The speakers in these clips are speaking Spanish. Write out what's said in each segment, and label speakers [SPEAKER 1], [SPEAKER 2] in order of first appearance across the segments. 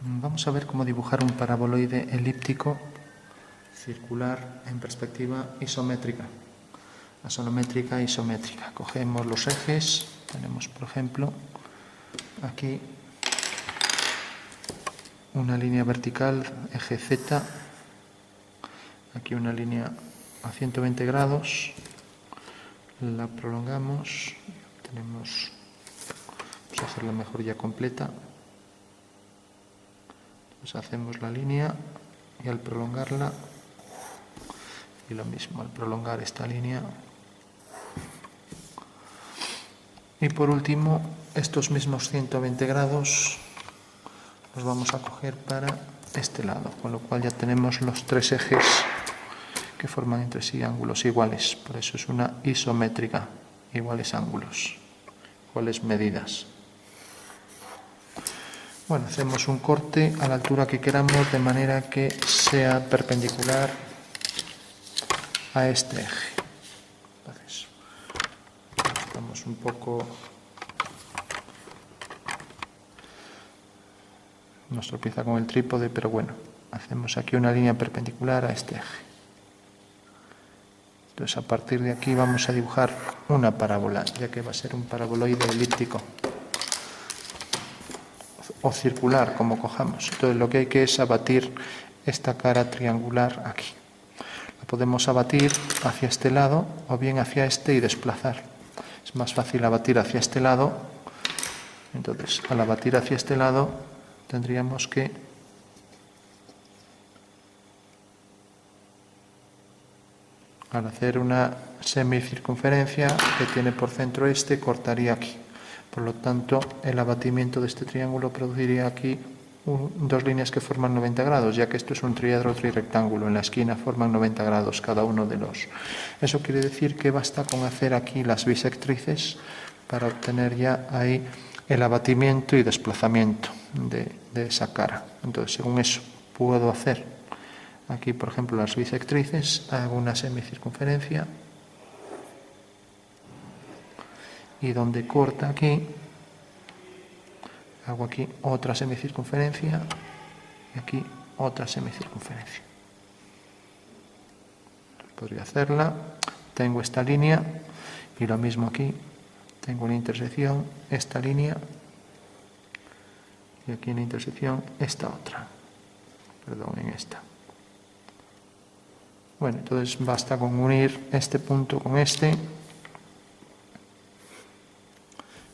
[SPEAKER 1] Vamos a ver cómo dibujar un paraboloide elíptico circular en perspectiva isométrica. Asonométrica e isométrica. Cogemos los ejes, tenemos por ejemplo aquí una línea vertical, eje Z, aquí una línea a 120 grados, la prolongamos, vamos a hacerla mejor ya completa. Pues hacemos la línea y al prolongarla, y lo mismo, al prolongar esta línea. Y por último, estos mismos 120 grados los vamos a coger para este lado, con lo cual ya tenemos los tres ejes que forman entre sí ángulos iguales. Por eso es una isométrica, iguales ángulos, iguales medidas. Bueno, hacemos un corte a la altura que queramos de manera que sea perpendicular a este eje. Entonces, vamos un poco, nos tropieza con el trípode, pero bueno, hacemos aquí una línea perpendicular a este eje. Entonces, a partir de aquí vamos a dibujar una parábola, ya que va a ser un paraboloide elíptico o circular, como cojamos. Entonces, lo que hay que es abatir esta cara triangular aquí. La podemos abatir hacia este lado o bien hacia este y desplazar. Es más fácil abatir hacia este lado. Entonces, al abatir hacia este lado, tendríamos que al hacer una semicircunferencia que tiene por centro este, cortaría aquí. Por lo tanto, el abatimiento de este triángulo produciría aquí dos líneas que forman 90 grados, ya que esto es un triedro trirrectángulo. En la esquina forman 90 grados cada uno de los. Eso quiere decir que basta con hacer aquí las bisectrices para obtener ya ahí el abatimiento y desplazamiento de esa cara. Entonces, según eso, puedo hacer aquí, por ejemplo, las bisectrices, hago una semicircunferencia y donde corta aquí, hago aquí otra semicircunferencia y aquí otra semicircunferencia. Podría hacerla, tengo esta línea y lo mismo aquí, tengo una intersección, esta línea y aquí en la intersección esta otra, en esta. Bueno, entonces basta con unir este punto con este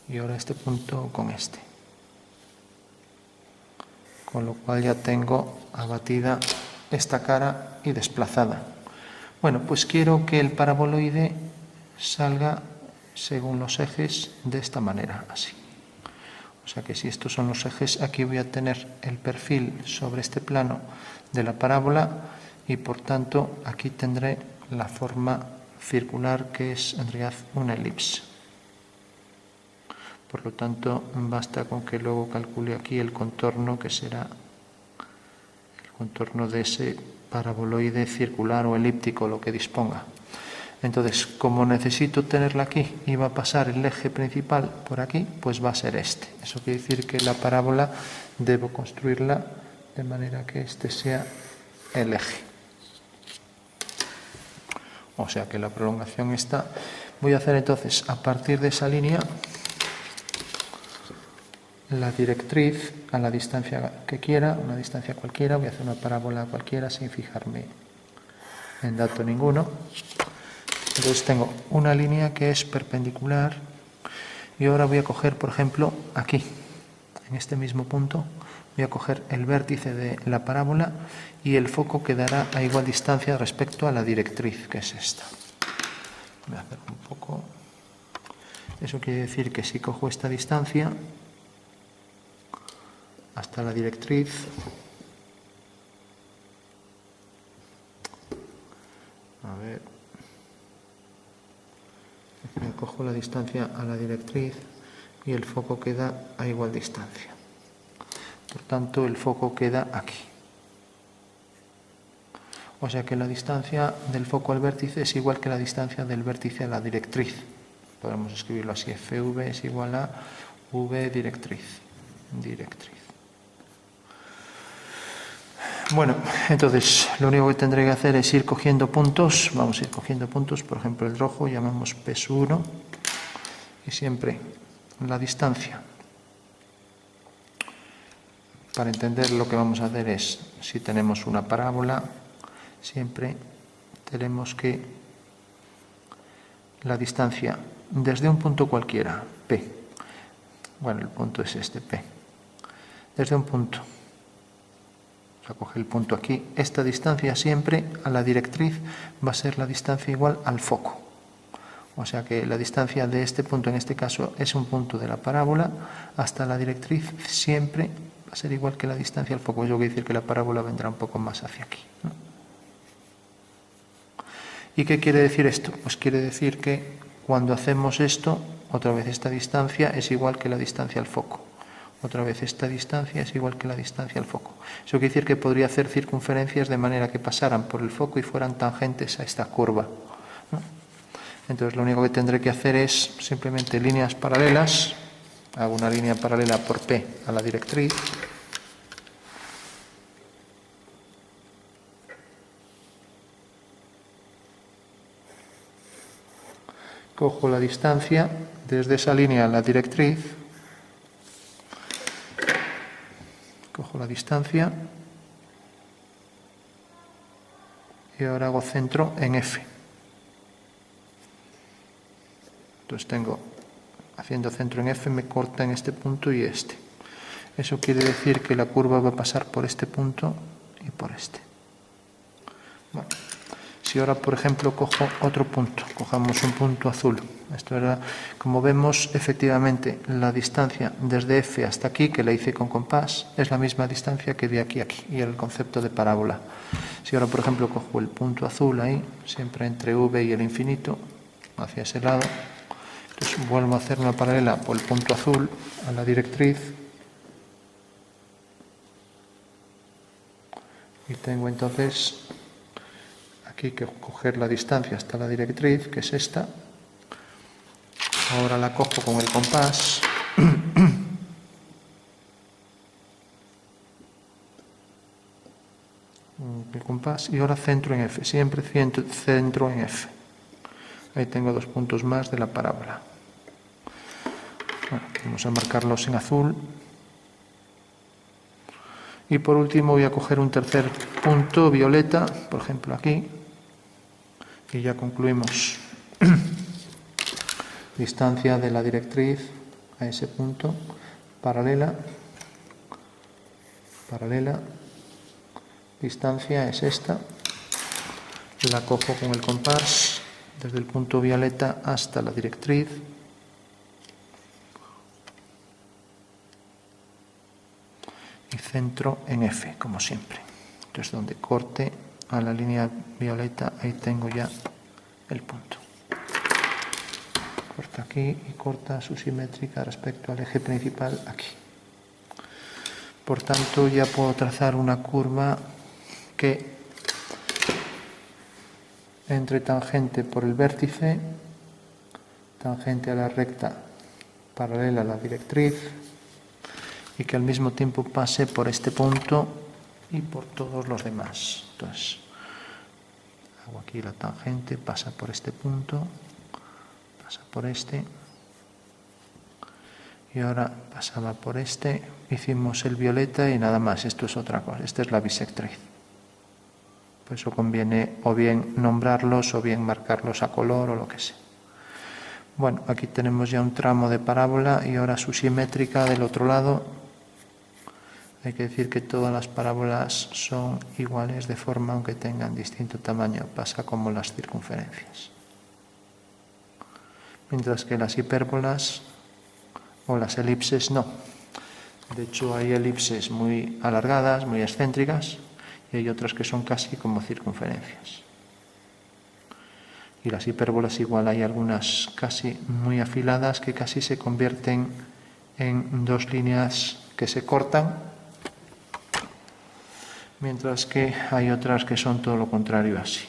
[SPEAKER 1] y ahora este punto con este. Con lo cual ya tengo abatida esta cara y desplazada. Bueno, pues quiero que el paraboloide salga según los ejes de esta manera, así. O sea que si estos son los ejes, aquí voy a tener el perfil sobre este plano de la parábola y por tanto aquí tendré la forma circular que es en realidad una elipse. Por lo tanto, basta con que luego calcule aquí el contorno, que será el contorno de ese paraboloide circular o elíptico, lo que disponga. Entonces, como necesito tenerla aquí y va a pasar el eje principal por aquí, pues va a ser este. Eso quiere decir que la parábola debo construirla de manera que este sea el eje. O sea que la prolongación está. Voy a hacer entonces, a partir de esa línea, la directriz a la distancia que quiera, una distancia cualquiera. Voy a hacer una parábola cualquiera sin fijarme en dato ninguno. Entonces tengo una línea que es perpendicular y ahora voy a coger, por ejemplo, aquí, en este mismo punto, voy a coger el vértice de la parábola y el foco quedará a igual distancia respecto a la directriz, que es esta. Voy a hacer un poco. Eso quiere decir que si cojo esta distancia hasta la directriz, a ver, cojo la distancia a la directriz y el foco queda a igual distancia. Por tanto, el foco queda aquí. O sea que la distancia del foco al vértice es igual que la distancia del vértice a la directriz. Podemos escribirlo así, FV es igual a V directriz. Bueno, entonces lo único que tendré que hacer es ir cogiendo puntos. Vamos a ir cogiendo puntos, por ejemplo el rojo llamamos P1 y siempre la distancia. Para entender lo que vamos a hacer es, si tenemos una parábola, siempre tenemos que la distancia desde un punto cualquiera, P, bueno, el punto es este, P, desde un punto, o sea, coge el punto aquí, esta distancia siempre a la directriz va a ser la distancia igual al foco. O sea que la distancia de este punto, en este caso, es un punto de la parábola, hasta la directriz siempre va a ser igual que la distancia al foco. Eso quiere decir que la parábola vendrá un poco más hacia aquí, ¿no? ¿Y qué quiere decir esto? Pues quiere decir que cuando hacemos esto, otra vez esta distancia es igual que la distancia al foco. Otra vez esta distancia es igual que la distancia al foco. Eso quiere decir que podría hacer circunferencias de manera que pasaran por el foco y fueran tangentes a esta curva, ¿no? Entonces lo único que tendré que hacer es simplemente líneas paralelas. Hago una línea paralela por P a la directriz. Cojo la distancia desde esa línea a la directriz. Cojo la distancia. Y ahora hago centro en F. Entonces tengo, haciendo centro en F, me corta en este punto y este. Eso quiere decir que la curva va a pasar por este punto y por este. Bueno, si ahora, por ejemplo, cojo otro punto, cojamos un punto azul. Esto era, como vemos, efectivamente, la distancia desde F hasta aquí, que la hice con compás, es la misma distancia que de aquí a aquí, y el concepto de parábola. Si ahora, por ejemplo, cojo el punto azul ahí, siempre entre V y el infinito, hacia ese lado, entonces vuelvo a hacer una paralela por el punto azul a la directriz y tengo entonces aquí que coger la distancia hasta la directriz, que es esta. Ahora la cojo con el compás. El compás y ahora centro en F, siempre centro en F. Ahí tengo dos puntos más de la parábola. Bueno, vamos a marcarlos en azul. Y por último voy a coger un tercer punto violeta, por ejemplo aquí, y ya concluimos. Distancia de la directriz a ese punto, paralela, paralela, distancia es esta, la cojo con el compás desde el punto violeta hasta la directriz. Y centro en F, como siempre. Entonces, donde corte a la línea violeta, ahí tengo ya el punto. Corta aquí y corta su simétrica respecto al eje principal aquí. Por tanto, ya puedo trazar una curva que entre tangente por el vértice, tangente a la recta paralela a la directriz, y que al mismo tiempo pase por este punto y por todos los demás. Entonces, hago aquí la tangente, pasa por este punto, pasa por este, y ahora pasaba por este, hicimos el violeta y nada más, esto es otra cosa, esta es la bisectriz. Por eso conviene o bien nombrarlos o bien marcarlos a color o lo que sea. Bueno, aquí tenemos ya un tramo de parábola y ahora su simétrica del otro lado. Hay que decir que todas las parábolas son iguales de forma aunque tengan distinto tamaño, pasa como las circunferencias. Mientras que las hipérbolas o las elipses no. De hecho hay elipses muy alargadas, muy excéntricas, y hay otras que son casi como circunferencias. Y las hipérbolas igual hay algunas casi muy afiladas que casi se convierten en dos líneas que se cortan, mientras que hay otras que son todo lo contrario así.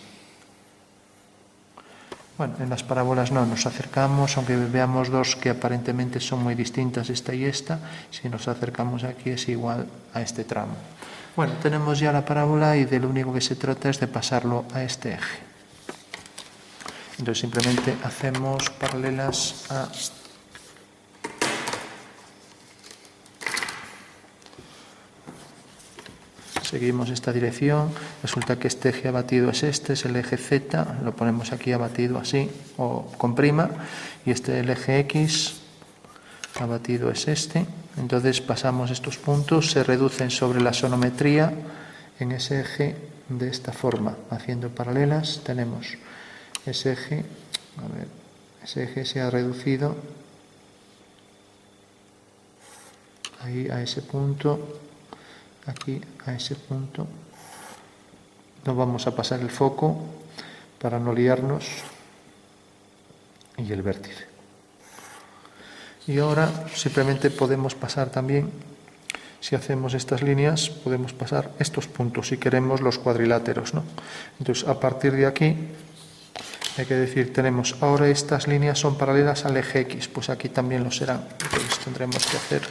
[SPEAKER 1] Bueno, en las parábolas no, nos acercamos, aunque veamos dos que aparentemente son muy distintas, esta y esta, si nos acercamos aquí es igual a este tramo. Bueno, tenemos ya la parábola y de lo único que se trata es de pasarlo a este eje. Entonces simplemente hacemos paralelas a... Seguimos esta dirección, resulta que este eje abatido es este, es el eje Z, lo ponemos aquí abatido así, o con prima, y este el eje X abatido es este. Entonces pasamos estos puntos, se reducen sobre la sonometría en ese eje de esta forma, haciendo paralelas. Tenemos ese eje, ese eje se ha reducido ahí a ese punto, aquí a ese punto. No vamos a pasar el foco para no liarnos, y el vértice. Y ahora simplemente podemos pasar también, si hacemos estas líneas, podemos pasar estos puntos si queremos los cuadriláteros, ¿no? Entonces, a partir de aquí, hay que decir, tenemos ahora estas líneas son paralelas al eje X, pues aquí también lo serán. Entonces tendremos que hacer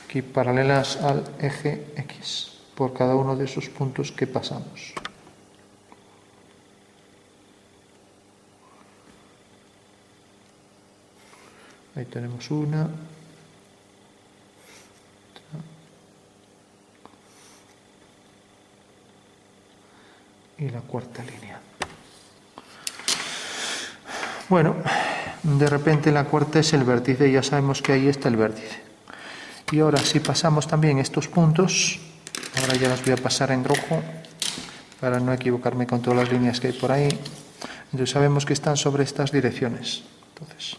[SPEAKER 1] aquí paralelas al eje X por cada uno de esos puntos que pasamos. Ahí tenemos una, y la cuarta línea. Bueno, de repente la cuarta es el vértice, ya sabemos que ahí está el vértice. Y ahora si pasamos también estos puntos, ahora ya los voy a pasar en rojo para no equivocarme con todas las líneas que hay por ahí. Entonces sabemos que están sobre estas direcciones. Entonces,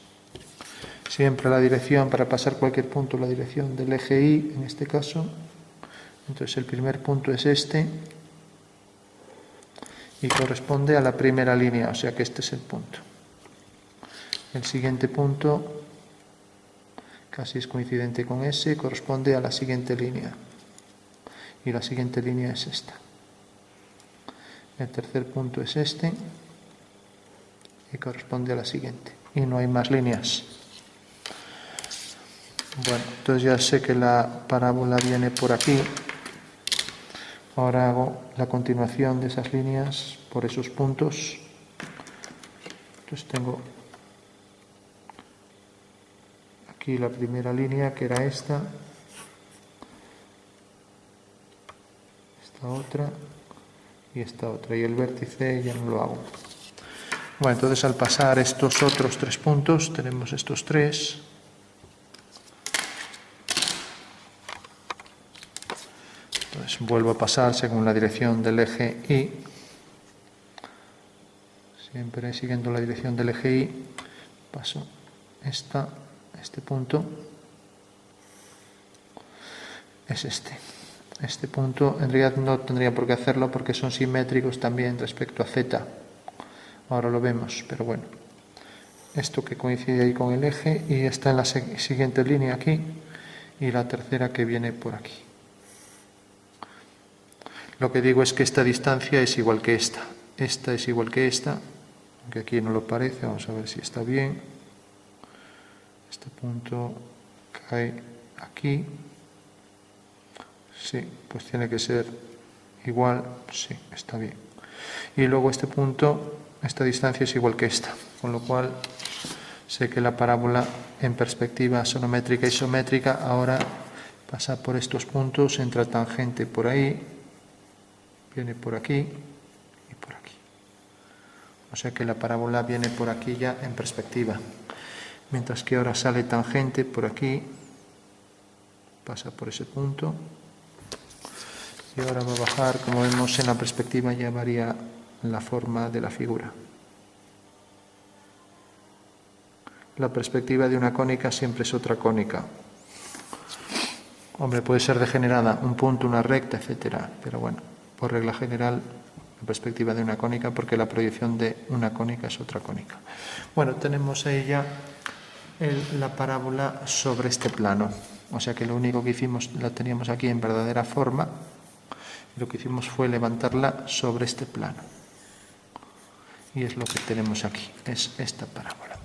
[SPEAKER 1] siempre la dirección, para pasar cualquier punto, la dirección del eje Y, en este caso. Entonces el primer punto es este, y corresponde a la primera línea, o sea que este es el punto. El siguiente punto, casi es coincidente con ese, corresponde a la siguiente línea. Y la siguiente línea es esta. El tercer punto es este, y corresponde a la siguiente. Y no hay más líneas. Bueno, entonces ya sé que la parábola viene por aquí. Ahora hago la continuación de esas líneas por esos puntos. Entonces tengo aquí la primera línea, que era esta otra y esta otra. Y el vértice ya no lo hago. Bueno, entonces al pasar estos otros tres puntos, tenemos estos tres. Entonces vuelvo a pasar según la dirección del eje Y. Siempre siguiendo la dirección del eje Y, paso este punto. Es este. Este punto en realidad no tendría por qué hacerlo porque son simétricos también respecto a Z. Ahora lo vemos, pero bueno. Esto que coincide ahí con el eje y está en la siguiente línea aquí y la tercera que viene por aquí. Lo que digo es que esta distancia es igual que esta. Esta es igual que esta, aunque aquí no lo parece. Vamos a ver si está bien. Este punto cae aquí. Sí, pues tiene que ser igual. Sí, está bien. Y luego este punto, esta distancia es igual que esta, con lo cual sé que la parábola en perspectiva sonométrica y isométrica ahora pasa por estos puntos, entra tangente por ahí, viene por aquí y por aquí. O sea que la parábola viene por aquí ya en perspectiva. Mientras que ahora sale tangente por aquí, pasa por ese punto. Y ahora va a bajar, como vemos en la perspectiva ya varía la forma de la figura. La perspectiva de una cónica siempre es otra cónica. Hombre, puede ser degenerada, un punto, una recta, etcétera, pero bueno, por regla general, la perspectiva de una cónica, porque la proyección de una cónica es otra cónica. Bueno, tenemos ahí ya la parábola sobre este plano. O sea que lo único que hicimos, la teníamos aquí en verdadera forma, y lo que hicimos fue levantarla sobre este plano. Y es lo que tenemos aquí, es esta parábola.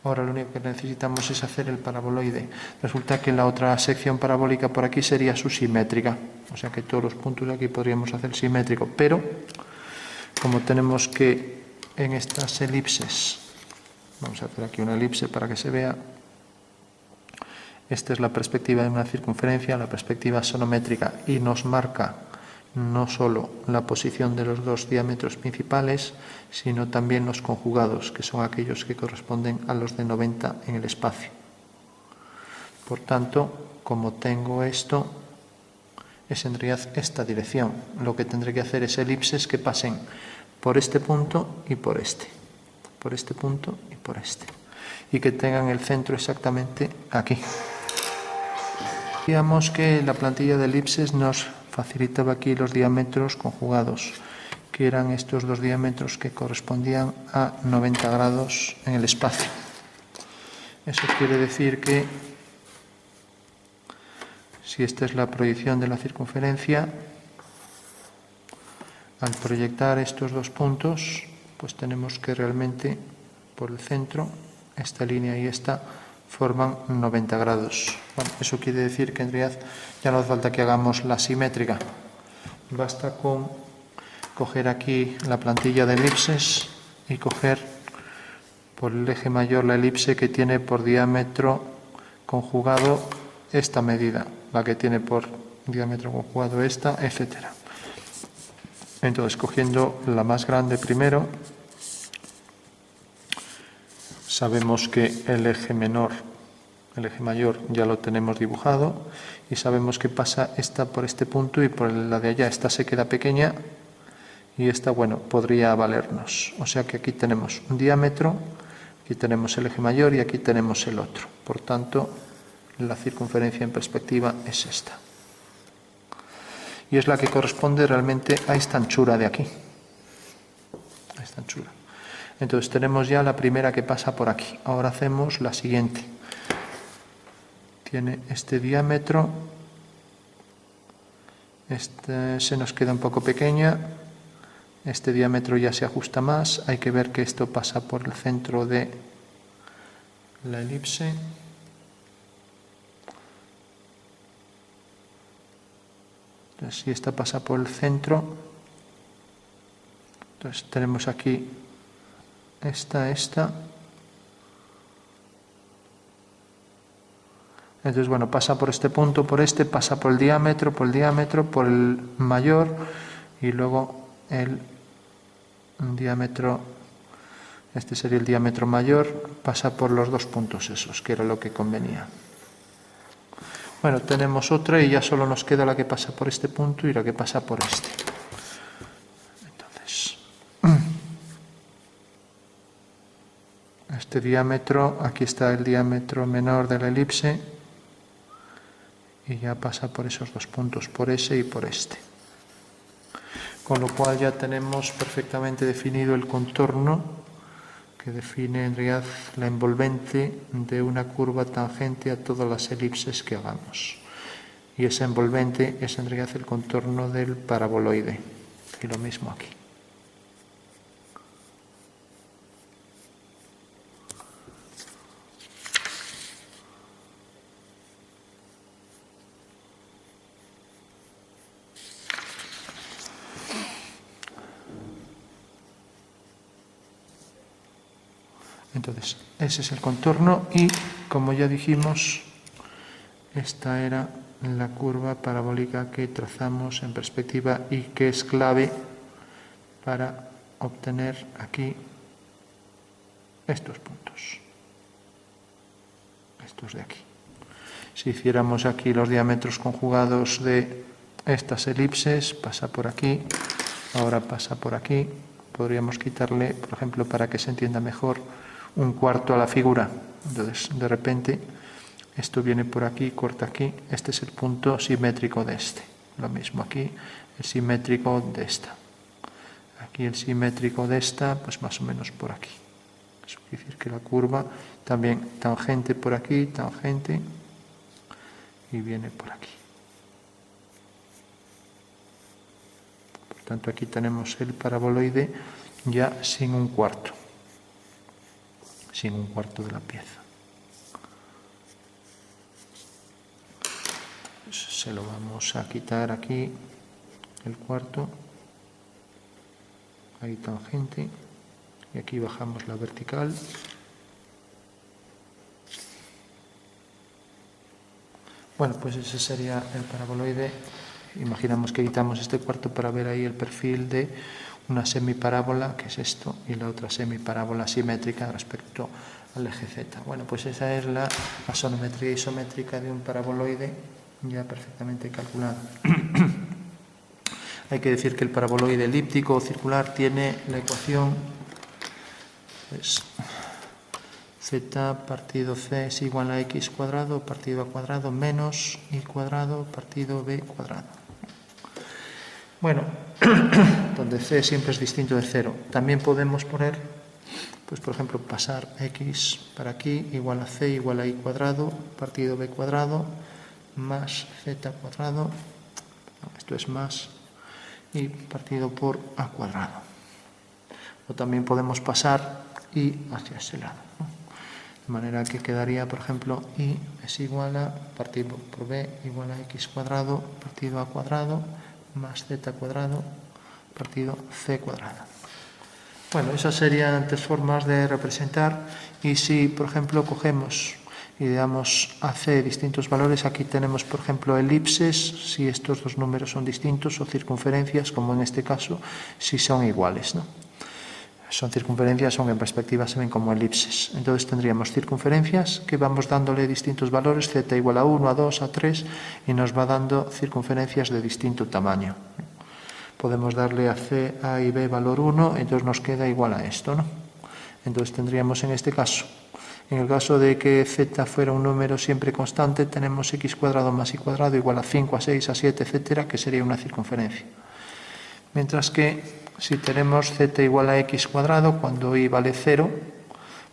[SPEAKER 1] Ahora lo único que necesitamos es hacer el paraboloide. Resulta que la otra sección parabólica por aquí sería su simétrica. O sea que todos los puntos de aquí podríamos hacer simétrico. Pero, como tenemos que en estas elipses, vamos a hacer aquí una elipse para que se vea. Esta es la perspectiva de una circunferencia, la perspectiva sonométrica, y nos marca no solo la posición de los dos diámetros principales, sino también los conjugados, que son aquellos que corresponden a los de 90 en el espacio. Por tanto, como tengo esto, es en realidad esta dirección. Lo que tendré que hacer es elipses que pasen por este punto y por este punto y por este, y que tengan el centro exactamente aquí. Digamos que la plantilla de elipses nos facilitaba aquí los diámetros conjugados, que eran estos dos diámetros que correspondían a 90 grados en el espacio. Eso quiere decir que si esta es la proyección de la circunferencia, al proyectar estos dos puntos, pues tenemos que realmente por el centro, esta línea y esta, forman 90 grados. Bueno, eso quiere decir que en realidad ya no hace falta que hagamos la simétrica. Basta con coger aquí la plantilla de elipses y coger por el eje mayor la elipse que tiene por diámetro conjugado esta medida, la que tiene por diámetro conjugado esta, etc. Entonces, cogiendo la más grande primero, sabemos que el eje menor, el eje mayor ya lo tenemos dibujado y sabemos que pasa esta por este punto y por la de allá. Esta se queda pequeña y esta, bueno, podría valernos. O sea que aquí tenemos un diámetro, aquí tenemos el eje mayor y aquí tenemos el otro. Por tanto, la circunferencia en perspectiva es esta. Y es la que corresponde realmente a esta anchura de aquí. A esta anchura. Entonces tenemos ya la primera que pasa por aquí. Ahora hacemos la siguiente. Tiene este diámetro. Este se nos queda un poco pequeña. Este diámetro ya se ajusta más. Hay que ver que esto pasa por el centro de la elipse. Entonces, si esta pasa por el centro, entonces tenemos aquí esta. Entonces, bueno, pasa por este punto, por este, pasa por el diámetro, por el mayor, y luego el diámetro, este sería el diámetro mayor, pasa por los dos puntos esos, que era lo que convenía. Bueno, tenemos otra y ya solo nos queda la que pasa por este punto y la que pasa por este. Entonces, este diámetro, aquí está el diámetro menor de la elipse y ya pasa por esos dos puntos, por ese y por este. Con lo cual ya tenemos perfectamente definido el contorno que define en realidad la envolvente de una curva tangente a todas las elipses que hagamos. Y esa envolvente es en realidad el contorno del paraboloide. Y lo mismo aquí. Entonces, ese es el contorno y, como ya dijimos, esta era la curva parabólica que trazamos en perspectiva y que es clave para obtener aquí estos puntos. Estos de aquí. Si hiciéramos aquí los diámetros conjugados de estas elipses, pasa por aquí, ahora pasa por aquí. Podríamos quitarle, por ejemplo, para que se entienda mejor, un cuarto a la figura. Entonces, de repente, esto viene por aquí, corta aquí. Este es el punto simétrico de este. Lo mismo aquí, el simétrico de esta. Aquí el simétrico de esta, pues más o menos por aquí. Eso quiere decir que la curva también tangente por aquí, tangente, y viene por aquí. Por tanto, aquí tenemos el paraboloide ya sin un cuarto. sin un cuarto de la pieza. Se lo vamos a quitar aquí, el cuarto, ahí tangente, y aquí bajamos la vertical. Bueno, pues ese sería el paraboloide. Imaginamos que quitamos este cuarto para ver ahí el perfil de una semiparábola, que es esto, y la otra semiparábola simétrica respecto al eje Z. Bueno, pues esa es la gasonometría isométrica de un paraboloide ya perfectamente calculada. Hay que decir que el paraboloide elíptico o circular tiene la ecuación, pues, z partido c es igual a x cuadrado partido a cuadrado menos y cuadrado partido b cuadrado. Bueno, donde c siempre es distinto de 0. También podemos poner, pues por ejemplo, pasar x para aquí igual a c igual a y cuadrado partido b cuadrado más z cuadrado, esto es más, y partido por a cuadrado. O también podemos pasar y hacia ese lado, ¿no? De manera que quedaría, por ejemplo, y es igual a partido por b igual a x cuadrado partido a cuadrado más z cuadrado partido c cuadrado. Bueno, esas serían tres formas de representar. Y si, por ejemplo, cogemos y le damos a c distintos valores, aquí tenemos, por ejemplo, elipses, si estos dos números son distintos, o circunferencias, como en este caso, si son iguales, ¿no? Son circunferencias, son en perspectiva, se ven como elipses. Entonces tendríamos circunferencias que vamos dándole distintos valores, z igual a 1, a 2, a 3, y nos va dando circunferencias de distinto tamaño. Podemos darle a c, a y b valor 1, entonces nos queda igual a esto, ¿no? Entonces tendríamos en este caso, en el caso de que z fuera un número siempre constante, tenemos x cuadrado más y cuadrado igual a 5, a 6, a 7, etcétera, que sería una circunferencia. Mientras que si tenemos z igual a x cuadrado, cuando y vale 0,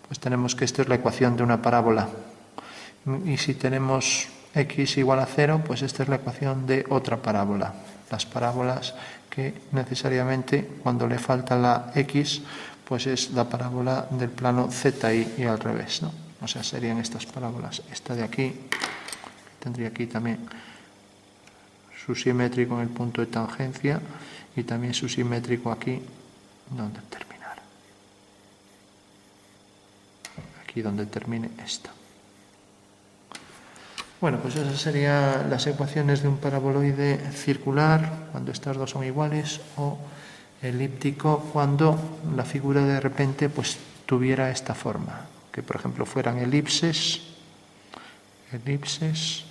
[SPEAKER 1] pues tenemos que esta es la ecuación de una parábola. Y si tenemos x igual a 0, pues esta es la ecuación de otra parábola. Las parábolas que necesariamente cuando le falta la x, pues es la parábola del plano ZI y al revés, ¿no? O sea, serían estas parábolas. Esta de aquí, tendría aquí también su simétrico en el punto de tangencia y también su simétrico aquí donde terminar. Aquí donde termine esta. Bueno, pues esas serían las ecuaciones de un paraboloide circular cuando estas dos son iguales, o elíptico cuando la figura de repente pues tuviera esta forma, que por ejemplo fueran elipses, elipses,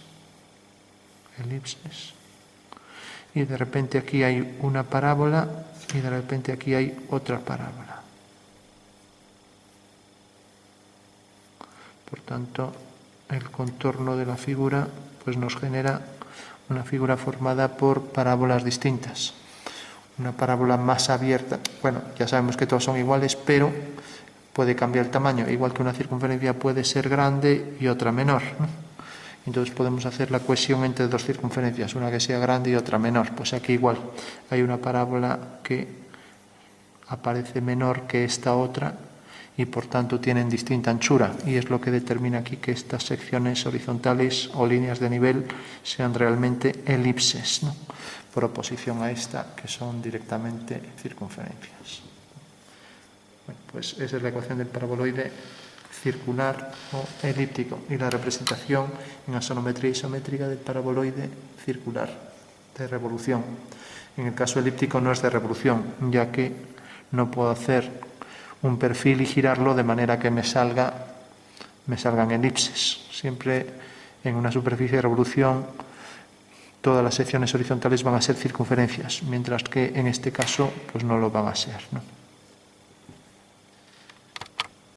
[SPEAKER 1] elipses, y de repente aquí hay una parábola y de repente aquí hay otra parábola. Por tanto, el contorno de la figura pues nos genera una figura formada por parábolas distintas. Una parábola más abierta, bueno, ya sabemos que todas son iguales, pero puede cambiar el tamaño, igual que una circunferencia puede ser grande y otra menor, ¿no? Entonces podemos hacer la cohesión entre dos circunferencias, una que sea grande y otra menor. Pues aquí igual hay una parábola que aparece menor que esta otra y por tanto tienen distinta anchura, y es lo que determina aquí que estas secciones horizontales o líneas de nivel sean realmente elipses, ¿no? Por oposición a esta, que son directamente circunferencias. Bueno, pues esa es la ecuación del paraboloide circular o elíptico y la representación en gasonometría isométrica del paraboloide circular de revolución. En el caso elíptico no es de revolución, ya que no puedo hacer un perfil y girarlo de manera que me salgan elipses. Siempre en una superficie de revolución todas las secciones horizontales van a ser circunferencias, mientras que en este caso pues no lo van a ser, ¿no?